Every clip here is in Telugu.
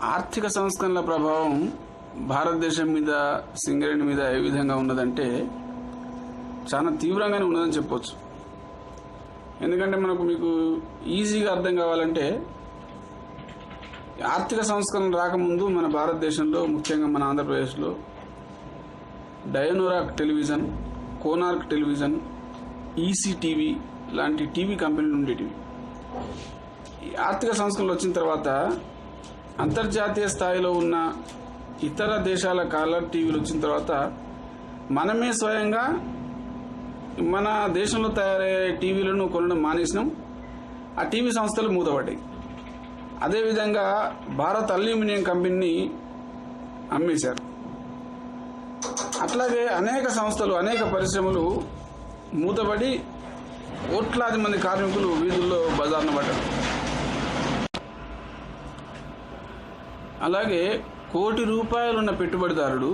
ఆర్థిక సంస్కరణల ప్రభావం భారతదేశం మీద, సింగరేణి మీద ఏ విధంగా ఉన్నదంటే చాలా తీవ్రంగానే ఉన్నదని చెప్పొచ్చు. ఎందుకంటే మీకు ఈజీగా అర్థం కావాలంటే ఆర్థిక సంస్కరణ రాకముందు మన భారతదేశంలో, ముఖ్యంగా మన ఆంధ్రప్రదేశ్లో డయోనోరా టెలివిజన్, కోనార్క్ టెలివిజన్, ఈసీటీవీ లాంటి టీవీ కంపెనీలు ఉండేటివి. ఈ ఆర్థిక సంస్కరణలు వచ్చిన తర్వాత అంతర్జాతీయ స్థాయిలో ఉన్న ఇతర దేశాల కలర్ టీవీలు వచ్చిన తర్వాత మనమే స్వయంగా మన దేశంలో తయారయ్యే టీవీలను కొనడం మానేసినాం. ఆ టీవీ సంస్థలు మూతపడ్డాయి. అదేవిధంగా భారత్ అల్యూమినియం కంపెనీని అమ్మేశారు. అట్లాగే అనేక సంస్థలు, అనేక పరిశ్రమలు మూతపడి కోట్లాది మంది కార్మికులు వీధుల్లో బజార్న పడ్డారు. అలాగే కోటి రూపాయలున్న పెట్టుబడిదారుడు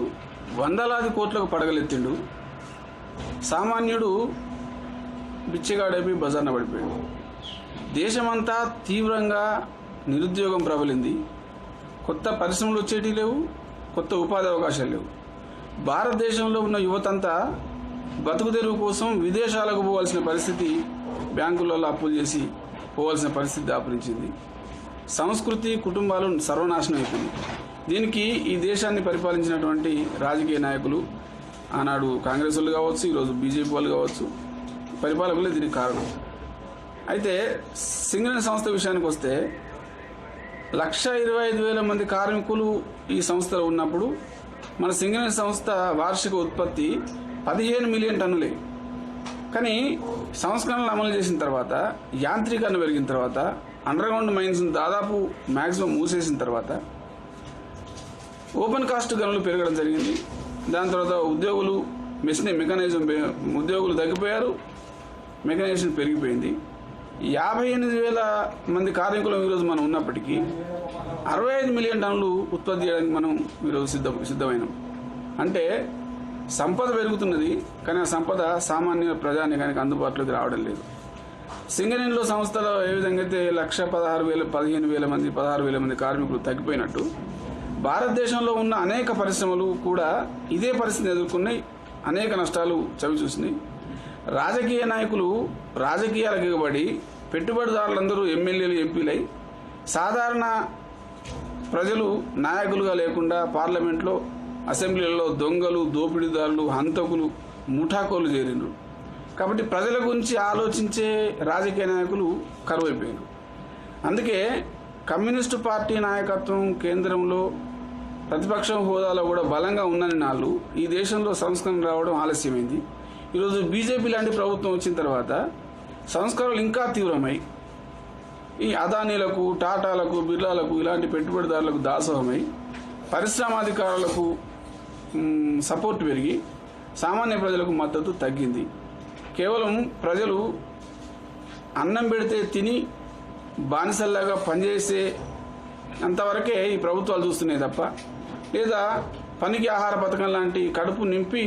వందలాది కోట్లకు పడగలెత్తిండు. సామాన్యుడు బిచ్చగాడైపోయి బజార్న పడిపోయాడు. దేశమంతా తీవ్రంగా నిరుద్యోగం ప్రబలింది. కొత్త పరిశ్రమలు వచ్చేటి లేవు, కొత్త ఉపాధి అవకాశాలు లేవు. భారతదేశంలో ఉన్న యువతంతా బతుకు తెరువు కోసం విదేశాలకు పోవాల్సిన పరిస్థితి, బ్యాంకులలో అప్పులు చేసి పోవాల్సిన పరిస్థితి దాపురించింది. సంస్కృతి, కుటుంబాలు సర్వనాశనం అయిపోయింది. దీనికి ఈ దేశాన్ని పరిపాలించినటువంటి రాజకీయ నాయకులు, ఆనాడు కాంగ్రెస్ వాళ్ళు కావచ్చు, ఈరోజు బీజేపీ వాళ్ళు కావచ్చు, పరిపాలకులే దీనికి కారణం. అయితే సింగరేణి సంస్థ విషయానికి వస్తే 1,25,000 మంది కార్మికులు ఈ సంస్థలో ఉన్నప్పుడు మన సింగరేణి సంస్థ వార్షిక ఉత్పత్తి 15 మిలియన్ టన్నులే. కానీ సంస్కరణలు అమలు చేసిన తర్వాత, యాంత్రీకరణ పెరిగిన తర్వాత, అండర్గ్రౌండ్ మైన్స్ దాదాపు మ్యాక్సిమం మూసేసిన తర్వాత ఓపెన్ కాస్ట్ గనులు పెరగడం జరిగింది. దాని తర్వాత ఉద్యోగులు ఉద్యోగులు తగ్గిపోయారు, మెకనైజేషన్ పెరిగిపోయింది. 58,000 మంది కార్మికులు ఈరోజు మనం ఉన్నప్పటికీ 65 మిలియన్ టన్నులు ఉత్పత్తి చేయడానికి మనం ఈరోజు సిద్ధమైనాం. అంటే సంపద పెరుగుతున్నది, కానీ ఆ సంపద సామాన్య ప్రజానికానికి అందుబాటులోకి రావడం లేదు. సింగరేణిలో సంస్థలో ఏ విధంగా అయితే 1,16,000 మంది 16,000 మంది కార్మికులు తగ్గిపోయినట్టు భారతదేశంలో ఉన్న అనేక పరిశ్రమలు కూడా ఇదే పరిస్థితిని ఎదుర్కొన్నాయి, అనేక నష్టాలు చవిచూసినాయి. రాజకీయ నాయకులు రాజకీయాలకు ఎగబడి పెట్టుబడిదారులందరూ ఎమ్మెల్యేలు, ఎంపీలై సాధారణ ప్రజలు నాయకులుగా లేకుండా పార్లమెంట్లో, అసెంబ్లీలలో దొంగలు, దోపిడీదారులు, హంతకులు, ముఠాకోలు చేరిండ్రు. కాబట్టి ప్రజల గురించి ఆలోచించే రాజకీయ నాయకులు కరువైపోయారు. అందుకే కమ్యూనిస్టు పార్టీ నాయకత్వం కేంద్రంలో ప్రతిపక్షం హోదాలో కూడా బలంగా ఉన్నని నాళ్ళు ఈ దేశంలో సంస్కరణ రావడం ఆలస్యమైంది. ఈరోజు బీజేపీ లాంటి ప్రభుత్వం వచ్చిన తర్వాత సంస్కరణలు ఇంకా తీవ్రమై ఈ అదానీలకు, టాటాలకు, బిర్లాలకు, ఇలాంటి పెట్టుబడిదారులకు దాసోహమై పరిశ్రమాధికారులకు సపోర్ట్ పెరిగి సామాన్య ప్రజలకు మద్దతు తగ్గింది. కేవలం ప్రజలు అన్నం పెడితే తిని బానిసల్లాగా పనిచేసే అంతవరకే ఈ ప్రభుత్వాలు చూస్తున్నాయి తప్ప, లేదా పనికి ఆహార పథకం లాంటి కడుపు నింపి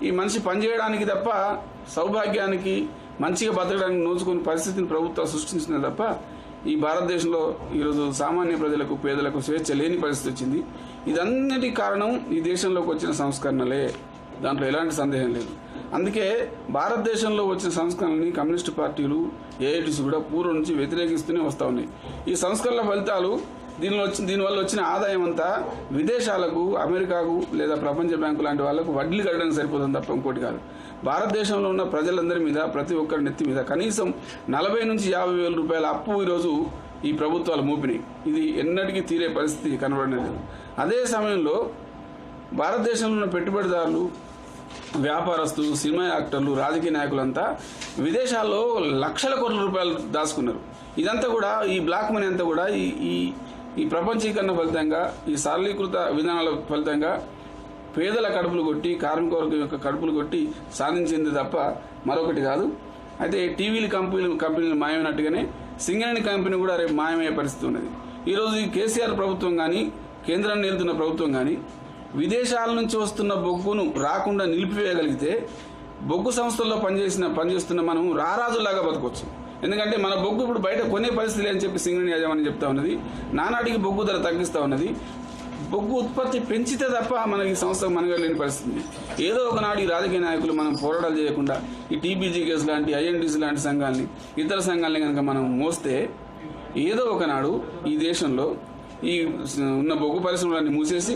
ఈ మనిషి పనిచేయడానికి తప్ప, సౌభాగ్యానికి, మంచిగా బతకడానికి నోచుకునే పరిస్థితిని ప్రభుత్వాలు సృష్టించినాయి తప్ప ఈ భారతదేశంలో ఈరోజు సామాన్య ప్రజలకు, పేదలకు స్వేచ్ఛ లేని పరిస్థితి వచ్చింది. ఇదన్నిటికీ కారణం ఈ దేశంలోకి వచ్చిన సంస్కరణలే, దాంట్లో ఎలాంటి సందేహం లేదు. అందుకే భారతదేశంలో వచ్చిన సంస్కరణని కమ్యూనిస్టు పార్టీలు, ఏఐటీసీ కూడా పూర్వం నుంచి వ్యతిరేకిస్తూనే వస్తూ ఉన్నాయి. ఈ సంస్కరణల ఫలితాలు, దీనివల్ల వచ్చిన ఆదాయం అంతా విదేశాలకు, అమెరికాకు లేదా ప్రపంచ బ్యాంకు లాంటి వాళ్ళకు వడ్డీలు కట్టడానికి సరిపోతుంది తప్ప ఇంకోటి కాదు. భారతదేశంలో ఉన్న ప్రజలందరి మీద, ప్రతి ఒక్కరి నెత్తి మీద కనీసం 40,000 నుంచి 50,000 రూపాయల అప్పు ఈరోజు ఈ ప్రభుత్వాలు మోపినాయి. ఇది ఎన్నటికీ తీరే పరిస్థితి కనబడలేదు. అదే సమయంలో భారతదేశంలో ఉన్న పెట్టుబడిదారులు, వ్యాపారస్తులు, సినిమా యాక్టర్లు, రాజకీయ నాయకులంతా విదేశాల్లో లక్షల కోట్ల రూపాయలు దాచుకున్నారు. ఇదంతా కూడా, ఈ బ్లాక్ మనీ అంతా కూడా ఈ ప్రపంచీకరణ ఫలితంగా, ఈ సరళీకృత విధానాల ఫలితంగా పేదల కడుపులు కొట్టి, కార్మిక వర్గం యొక్క కడుపులు కొట్టి సాధించింది తప్ప మరొకటి కాదు. అయితే టీవీలు కంపెనీలు మాయమైనట్టుగానే సింగరేణి కంపెనీ కూడా రేపు మాయమయ్యే పరిస్థితి ఉన్నది. ఈరోజు ఈ కేసీఆర్ ప్రభుత్వం కానీ, కేంద్రాన్ని ఏలుతున్న ప్రభుత్వం కానీ విదేశాల నుంచి వస్తున్న బొగ్గును రాకుండా నిలిపివేయగలిగితే బొగ్గు సంస్థల్లో పనిచేస్తున్న మనం రారాజులాగా బతకొచ్చు. ఎందుకంటే మన బొగ్గు ఇప్పుడు బయట కొనే పరిస్థితి అని చెప్పి సింగరేణి యాజమాన్యం చెప్తా ఉన్నది. నానాటికి బొగ్గు ధర తగ్గిస్తూ ఉన్నది. బొగ్గు ఉత్పత్తి పెంచితే తప్ప మనకి ఈ సంస్థకు మనగా లేని పరిస్థితి. ఏదో ఒకనాడు ఈ రాజకీయ నాయకులు మనం పోరాటాలు చేయకుండా ఈ టీబీజీకేస్ లాంటి ఐఎన్టీసీ లాంటి సంఘాలని ఇతర సంఘాలని కనుక మనం మోస్తే ఏదో ఒకనాడు ఈ దేశంలో ఈ ఉన్న బొగ్గు పరిశ్రమలన్నీ మూసేసి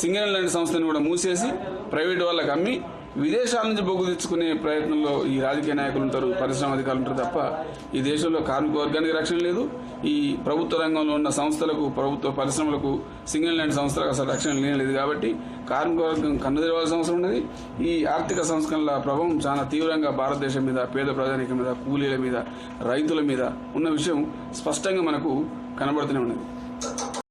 సింగరేణి లాంటి సంస్థని కూడా మూసేసి ప్రైవేట్ వాళ్ళకి అమ్మి విదేశాల నుంచి బొగ్గు తెచ్చుకునే ప్రయత్నంలో ఈ రాజకీయ నాయకులు ఉంటారు, పరిశ్రమ అధికారులు ఉంటారు తప్ప ఈ దేశంలో కార్మిక వర్గానికి రక్షణ లేదు. ఈ ప్రభుత్వ రంగంలో ఉన్న సంస్థలకు, ప్రభుత్వ పరిశ్రమలకు, సింగరేణి లాంటి సంస్థలకు అసలు రక్షణ లేదు. కాబట్టి కార్మిక వర్గం కన్నుదెరవాల్సిన అవసరం ఉన్నది. ఈ ఆర్థిక సంస్కరణల ప్రభావం చాలా తీవ్రంగా భారతదేశం మీద, పేద ప్రజానీకం మీద, కూలీల మీద, రైతుల మీద ఉన్న విషయం స్పష్టంగా మనకు కనబడుతూనే ఉన్నది.